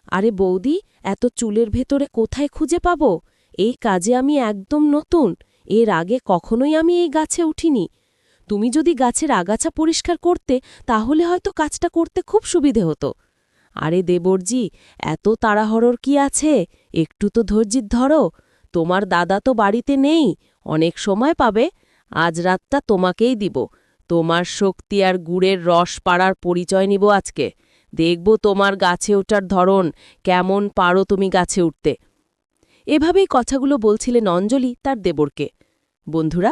আরে বৌদি, এত চুলের ভেতরে কোথায় খুঁজে পাবো? এই কাজে আমি একদম নতুন। এর আগে কখনোই আমি এই গাছে উঠিনি। তুমি যদি গাছের আগাছা পরিষ্কার করতে, তাহলে হয়তো কাজটা করতে খুব সুবিধে হতো। আরে দেবরজি, এত তাড়াহড়োর কি আছে? একটু তো ধৈর্য ধরো। তোমার দাদা তো বাড়িতে নেই, অনেক সময় পাবে। আজ রাতটা তোমাকেই দিব। তোমার শক্তি আর গুড়ের রস পাড়ার পরিচয় নিব আজকে। দেখব তোমার গাছে ওঠার ধরন, কেমন পারো তুমি গাছে উঠতে। এভাবেই কথাগুলো বলছিলেন অঞ্জলি তার দেবরকে। বন্ধুরা,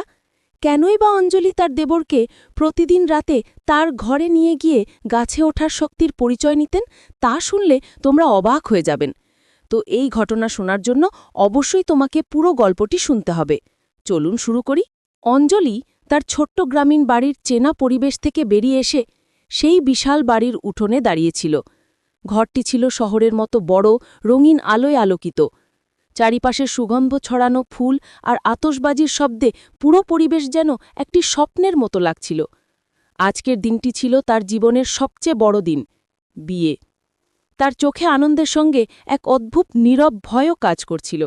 কেনই বা অঞ্জলি তার দেবরকে প্রতিদিন রাতে তার ঘরে নিয়ে গিয়ে গাছে ওঠার শক্তির পরিচয় নিতেন, তা শুনলে তোমরা অবাক হয়ে যাবেন। তো এই ঘটনা শোনার জন্য অবশ্যই তোমাকে পুরো গল্পটি শুনতে হবে। চলুন শুরু করি। অঞ্জলি তার ছোট্ট গ্রামীণ বাড়ির চেনা পরিবেশ থেকে বেরিয়ে এসে সেই বিশাল বাড়ির উঠোনে দাঁড়িয়েছিল। ঘরটি ছিল শহরের মতো বড়, রঙিন আলোয় আলোকিত। চারিপাশে সুগন্ধ ছড়ানো ফুল আর আতশবাজির শব্দে পুরো পরিবেশ যেন একটি স্বপ্নের মতো লাগছিল। আজকের দিনটি ছিল তার জীবনের সবচেয়ে বড় দিন, বিয়ে। তার চোখে আনন্দের সঙ্গে এক অদ্ভুত নীরব ভয়ও কাজ করছিল।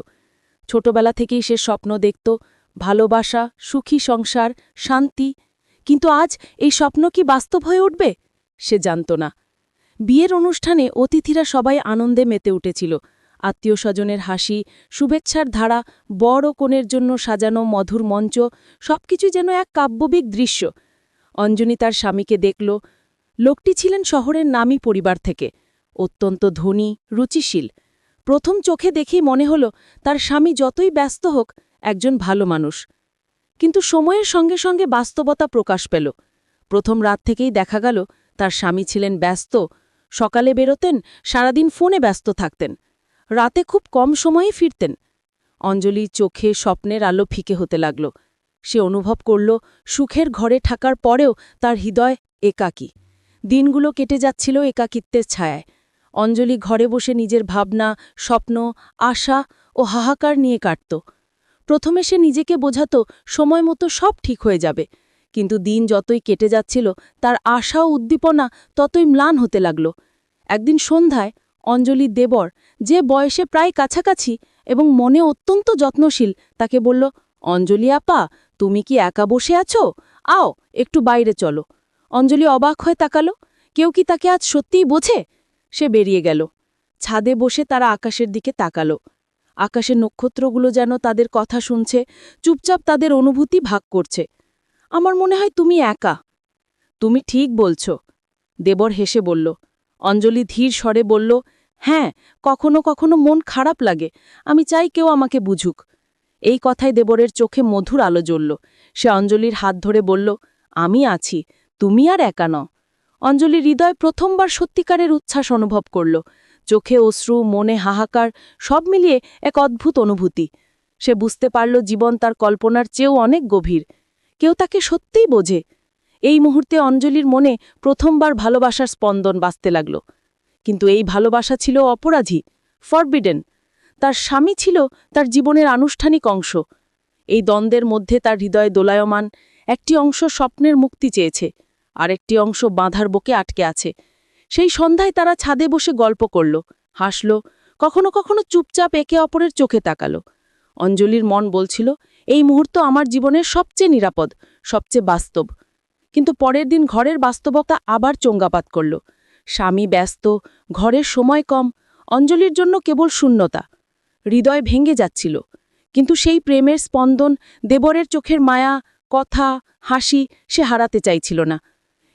ছোটবেলা থেকেই সে স্বপ্ন দেখত, ভালোবাসা, সুখী সংসার, শান্তি। কিন্তু আজ এই স্বপ্ন কি বাস্তব হয়ে উঠবে? সে জানত না। বিয়ের অনুষ্ঠানে অতিথিরা সবাই আনন্দে মেতে উঠেছিল। আত্মীয়স্বজনের হাসি, শুভেচ্ছার ধারা, বর ও কনের জন্য সাজানো মধুর মঞ্চ, সবকিছু যেন এক কাব্যবিক দৃশ্য। অঞ্জনি তার স্বামীকে দেখল। লোকটি ছিলেন শহরের নামী পরিবার থেকে, অত্যন্ত ধনী, রুচিশীল। প্রথম চোখে দেখেই মনে হল তার স্বামী যতই ব্যস্ত হোক, একজন ভালো মানুষ। কিন্তু সময়ের সঙ্গে সঙ্গে বাস্তবতা প্রকাশ পেল। প্রথম রাত থেকেই দেখা গেল তার স্বামী ছিলেন ব্যস্ত। সকালে বেরোতেন, সারাদিন ফোনে ব্যস্ত থাকতেন। রাতে খুব কম সময়েই ফিরতেন। অঞ্জলির চোখে স্বপ্নের আলো ফিকে হতে লাগল। সে অনুভব করল সুখের ঘরে থাকার পরেও তার হৃদয় একাকী। দিনগুলো কেটে যাচ্ছিল একাকিত্বের ছায়ায়। অঞ্জলি ঘরে বসে নিজের ভাবনা, স্বপ্ন, আশা ও হাহাকার নিয়ে কাটত। প্রথমে সে নিজেকে বোঝাত সময় মতো সব ঠিক হয়ে যাবে। কিন্তু দিন যতই কেটে যাচ্ছিল, তার আশা ও উদ্দীপনা ততই ম্লান হতে লাগল। একদিন সন্ধ্যায় অঞ্জলির দেবর, যে বয়সে প্রায় কাছাকাছি এবং মনে অত্যন্ত যত্নশীল, তাকে বলল, অঞ্জলি আপা, তুমি কি একা বসে আছো? আও, একটু বাইরে চলো। অঞ্জলি অবাক হয়ে তাকালো। কেউ কি তাকে আজ সত্যিই বোঝে? সে বেরিয়ে গেল। ছাদে বসে তারা আকাশের দিকে তাকালো। আকাশের নক্ষত্রগুলো যেন তাদের কথা শুনছে, চুপচাপ তাদের অনুভূতি ভাগ করছে। আমার মনে হয় তুমি একা। তুমি ঠিক বলছ, দেবর হেসে বলল। অঞ্জলি ধীর স্বরে বলল, হ্যাঁ, কখনো কখনো মন খারাপ লাগে। আমি চাই কেউ আমাকে বুঝুক। এই কথায় দেবরের চোখে মধুর আলো জ্বলল। সে অঞ্জলির হাত ধরে বলল, আমি আছি, তুমি আর একা নও। অঞ্জলির হৃদয় প্রথমবার সত্যিকারের উচ্ছ্বাস অনুভব করল। চোখে অশ্রু, মনে হাহাকার, সব মিলিয়ে এক অদ্ভুত অনুভূতি। সে বুঝতে পারল জীবন তার কল্পনার চেয়েও অনেক গভীর। কেউ তাকে সত্যিই বোঝে। এই মুহূর্তে অঞ্জলির মনে প্রথমবার ভালোবাসার স্পন্দন বাজতে লাগল। কিন্তু এই ভালোবাসা ছিল অপরাধী, ফরবিডেন। তার স্বামী ছিল তার জীবনের আনুষ্ঠানিক অংশ। এই দ্বন্দ্বের মধ্যে তার হৃদয় দোলায়মান। একটি অংশ স্বপ্নের মুক্তি চেয়েছে, আরেকটি অংশ বাঁধার বুকে আটকে আছে। সেই সন্ধ্যায় তারা ছাদে বসে গল্প করল, হাসল, কখনো কখনো চুপচাপ একে অপরের চোখে তাকালো। অঞ্জলির মন বলছিল, এই মুহূর্ত আমার জীবনের সবচেয়ে নিরাপদ, সবচেয়ে বাস্তব। কিন্তু পরের দিন ঘরের বাস্তবতা আবার চোঙ্গাপাত করল। স্বামী ব্যস্ত, ঘরের সময় কম, অঞ্জলির জন্য কেবল শূন্যতা। হৃদয় ভেঙে যাচ্ছিল। কিন্তু সেই প্রেমের স্পন্দন, দেবরের চোখের মায়া, কথা, হাসি সে হারাতে চাইছিল না।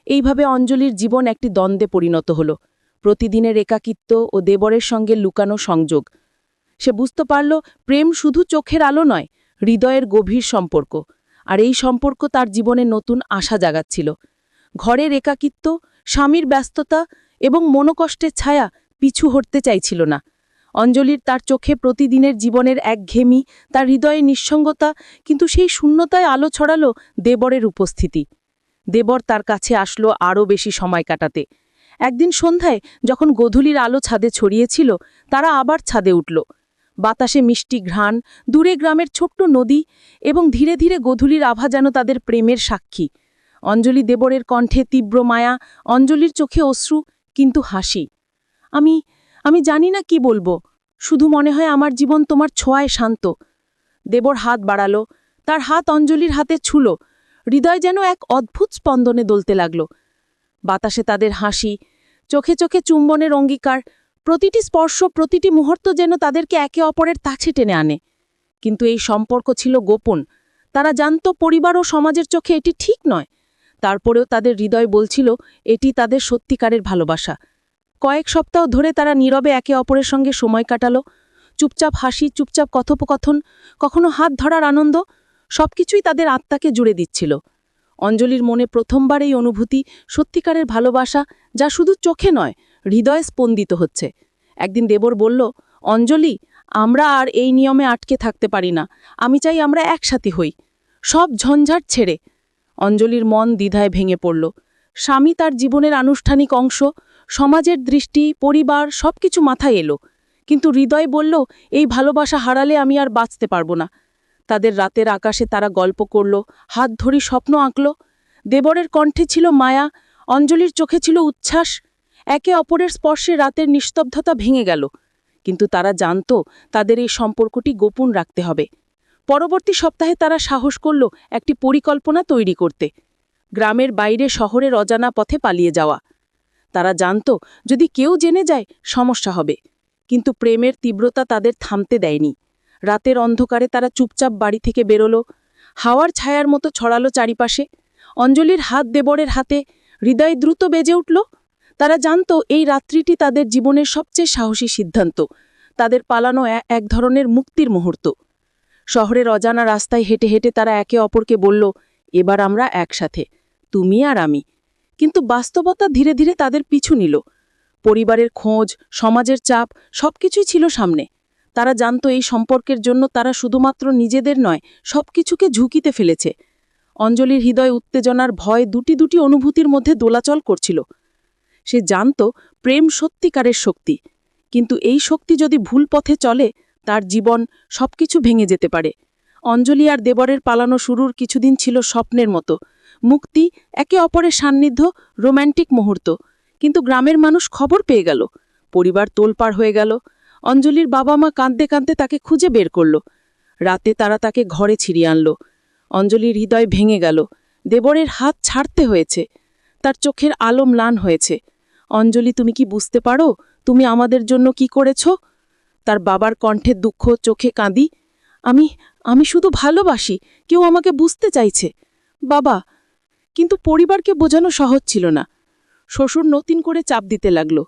এইভাবে অঞ্জলির জীবন একটি দ্বন্দ্বে পরিণত হল। প্রতিদিনের একাকিত্ব ও দেবরের সঙ্গে লুকানো সংযোগ। সে বুঝতে পারল প্রেম শুধু চোখের আলো নয়, হৃদয়ের গভীর সম্পর্ক। আর এই সম্পর্ক তার জীবনে নতুন আশা জাগাচ্ছিল। ঘরের একাকিত্ব, স্বামীর ব্যস্ততা এবং মনোকষ্টের ছায়া পিছু হটতে চাইছিল না। অঞ্জলির তার চোখে প্রতিদিনের জীবনের একঘেয়েমি, তার হৃদয়ে নিঃসঙ্গতা, কিন্তু সেই শূন্যতায় আলো ছড়ালো দেবরের উপস্থিতি। দেবর তার কাছে আসলো আরও বেশি সময় কাটাতে। একদিন সন্ধ্যায় যখন গোধূলির আলো ছাদে ছড়িয়েছিল, তারা আবার ছাদে উঠল। বাতাসে মিষ্টি ঘ্রাণ, দূরে গ্রামের ছোট্ট নদী এবং ধীরে ধীরে গোধূলির আভা যেন তাদের প্রেমের সাক্ষী। অঞ্জলি দেবরের কণ্ঠে তীব্র মায়া, অঞ্জলির চোখে অশ্রু, কিন্তু হাসি। আমি জানি না কি বলবো, শুধু মনে হয় আমার জীবন তোমার ছোঁয়ায় শান্ত। দেবর হাত বাড়ালো, তার হাত অঞ্জলির হাতে ছুলো। হৃদয় যেন এক অদ্ভুত স্পন্দনে দোলতে লাগল। বাতাসে তাদের হাসি, চোখে চোখে চুম্বনের অঙ্গীকার, প্রতিটি স্পর্শ, প্রতিটি মুহূর্ত যেন তাদেরকে একে অপরের কাছে টেনে আনে। কিন্তু এই সম্পর্ক ছিল গোপন। তারা জানত পরিবার ও সমাজের চোখে এটি ঠিক নয়। তারপরেও তাদের হৃদয় বলছিল এটি তাদের সত্যিকারের ভালোবাসা। কয়েক সপ্তাহ ধরে তারা নীরবে একে অপরের সঙ্গে সময় কাটালো। চুপচাপ হাসি, চুপচাপ কথোপকথন, কখনো হাত ধরার আনন্দ, সবকিছুই তাদের আত্মাকে জুড়ে দিচ্ছিল। অঞ্জলির মনে প্রথমবার এই অনুভূতি, সত্যিকারের ভালোবাসা, যা শুধু চোখে নয়, হৃদয়ে স্পন্দিত হচ্ছে। একদিন দেবর বলল, অঞ্জলি, আমরা আর এই নিয়মে আটকে থাকতে পারি না। আমি চাই আমরা একসাথে হই, সব ঝঞ্ঝাট ছেড়ে। অঞ্জলির মন দ্বিধায় ভেঙে পড়ল। স্বামী তার জীবনের আনুষ্ঠানিক অংশ, সমাজের দৃষ্টি, পরিবার, সবকিছু মাথায় এলো। কিন্তু হৃদয় বলল, এই ভালোবাসা হারালে আমি আর বাঁচতে পারবো না। তাদের রাতের আকাশে তারা গল্প করল, হাত ধরি স্বপ্ন আঁকল। দেবরের কণ্ঠে ছিল মায়া, অঞ্জলির চোখে ছিল উচ্ছ্বাস। একে অপরের স্পর্শে রাতের নিস্তব্ধতা ভেঙে গেল। কিন্তু তারা জানত তাদের এই সম্পর্কটি গোপন রাখতে হবে। পরবর্তী সপ্তাহে তারা সাহস করল একটি পরিকল্পনা তৈরি করতে, গ্রামের বাইরে শহরের অজানা পথে পালিয়ে যাওয়া। তারা জানত যদি কেউ জেনে যায় সমস্যা হবে, কিন্তু প্রেমের তীব্রতা তাদের থামতে দেয়নি। রাতের অন্ধকারে তারা চুপচাপ বাড়ি থেকে বেরোলো, হাওয়ার ছায়ার মতো ছড়ালো চারিপাশে। অঞ্জলির হাত দেবরের হাতে, হৃদয় দ্রুত বেজে উঠল। তারা জানত এই রাত্রিটি তাদের জীবনের সবচেয়ে সাহসী সিদ্ধান্ত, তাদের পালানো এক ধরনের মুক্তির মুহূর্ত। শহরের অজানা রাস্তায় হেঁটে হেঁটে তারা একে অপরকে বলল, এবার আমরা একসাথে, তুমি আর আমি। কিন্তু বাস্তবতা ধীরে ধীরে তাদের পিছু নিল। পরিবারের খোঁজ, সমাজের চাপ, সবকিছুই ছিল সামনে। তারা জানত এই সম্পর্কের জন্য তারা শুধুমাত্র নিজেদের নয়, সবকিছুকে ঝুঁকিতে ফেলেছে। অঞ্জলির হৃদয় উত্তেজনার ভয় দুটি দুটি অনুভূতির মধ্যে দোলাচল করছিল। সে জানত প্রেম সত্যিকারের শক্তি, কিন্তু এই শক্তি যদি ভুল পথে চলে, তার জীবন, সবকিছু ভেঙে যেতে পারে। অঞ্জলি আর দেবরের পালানো শুরুর কিছুদিন ছিল স্বপ্নের মতো, মুক্তি, একে অপরের সান্নিধ্য, রোম্যান্টিক মুহূর্ত। কিন্তু গ্রামের মানুষ খবর পেয়ে গেল, পরিবার তোলপাড় হয়ে গেল। অঞ্জলির বাবা মা কাঁদতে কাঁদতে তাকে খুঁজে বের করল। রাতে তারা তাকে ঘরে ছিড়িয়ে আনল। অঞ্জলির হৃদয় ভেঙে গেল। দেবরের হাত ছাড়তে হয়েছে, তার চোখের আলো ম্লান হয়েছে। অঞ্জলি, তুমি কি বুঝতে পারো তুমি আমাদের জন্য কি করেছ? তার বাবার কণ্ঠে দুঃখ, চোখে কাঁদি। আমি শুধু ভালোবাসি, কেউ আমাকে বুঝতে চাইছে বাবা। কিন্তু পরিবারকে বোঝানো সহজ ছিল না। শ্বশুর নতুন করে চাপ দিতে লাগল,